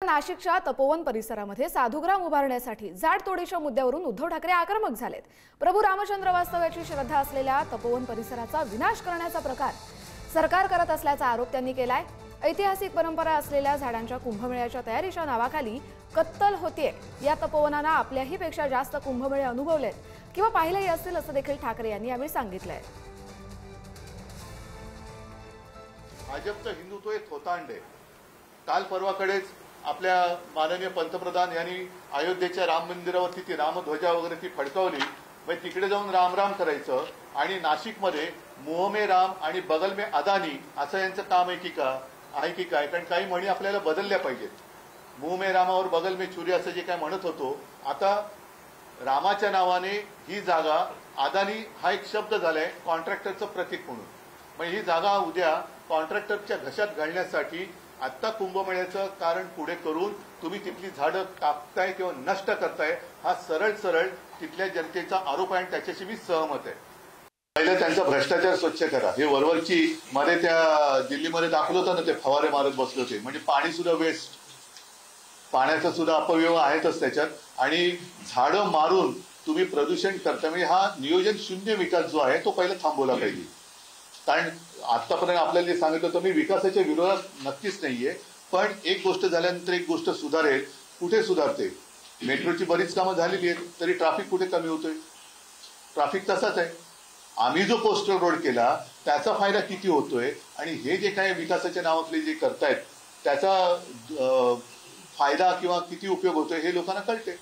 नाशिकच्या तपोवन परिसरामध्ये साधुग्राम उभारण्यासाठी जाटतोडीच्या मुद्द्यावरून उद्धव ठाकरे आक्रमक झालेत। प्रभू रामचंद्र वास्तव्याची श्रद्धा असलेल्या तपोवन परिसराचा विनाश करण्याचा प्रकार सरकार करत असल्याचा आरोप त्यांनी केलाय। ऐतिहासिक परंपरा असलेल्या झाडांच्या कुंभमेळ्याच्या तयारीच्या नावाखाली कत्तल होतीये। या तपोवनांना आपल्याही पेक्षा जास्त कुंभमेळे अनुभवलेत किंवा पाहिलेही असतील असं देखील ठाकरे यांनी यावेळी सांगितलंय। भाजपचं हिंदुत्व हे थोतांड आहे। काल परवाकडेच आपल्या माननीय पंतप्रधान यांनी अयोध्येच्या राम मंदिरावरती ती रामध्वजा वगैरे ती फडकवली, म्हणजे तिकडे जाऊन राम राम करायचं आणि नाशिकमध्ये मुंह में राम आणि बगल में अदानी असं यांचं काम आहे की काय? कारण काही म्हणी आपल्याला बदलल्या पाहिजेत। मुंह में रामावर बगल में छुरी असं जे काय म्हणत होतो, आता रामाच्या नावाने ही जागा अदानी हा एक शब्द झालाय कॉन्ट्रॅक्टरचं प्रतीक म्हणून। म्हणजे ही जागा उद्या कॉन्ट्रॅक्टरच्या घशात घालण्यासाठी आत्ता कुंभमेळ्याचं कारण पुढे करून तुम्ही तिथली झाडं कापताय किंवा नष्ट करताय, हा सरळ तिथल्या जनतेचा आरोप आहे आणि त्याच्याशी मी सहमत आहे। पहिलं त्यांचा भ्रष्टाचार स्वच्छ करा। हे वरवरची मध्ये त्या दिल्लीमध्ये दाखवलं होतं ना, ते फवारे मारत बसले होते, म्हणजे पाणी सुद्धा वेस्ट, पाण्याचा सुद्धा अपव्यय आहेतच त्याच्यात, आणि झाडं मारून तुम्ही प्रदूषण करता। म्हणजे हा नियोजन शून्य विकास जो आहे तो पहिला थांबवला पाहिजे। कारण आतापर्यंत आपल्याला जे सांगितलं होतं, मी विकासाच्या विरोधात नक्कीच नाहीये, पण एक गोष्ट झाल्यानंतर एक गोष्ट सुधारेल। कुठे सुधारते? मेट्रोची बरीच कामं झालेली आहेत, तरी ट्रॅफिक कुठे कमी होतोय? ट्रॅफिक तसाच आहे। आम्ही जो कोस्टल रोड केला त्याचा फायदा किती होतोय आणि हे जे काही विकासाच्या नावाखाली जे करतायत त्याचा फायदा किंवा किती उपयोग होतोय हे लोकांना कळते।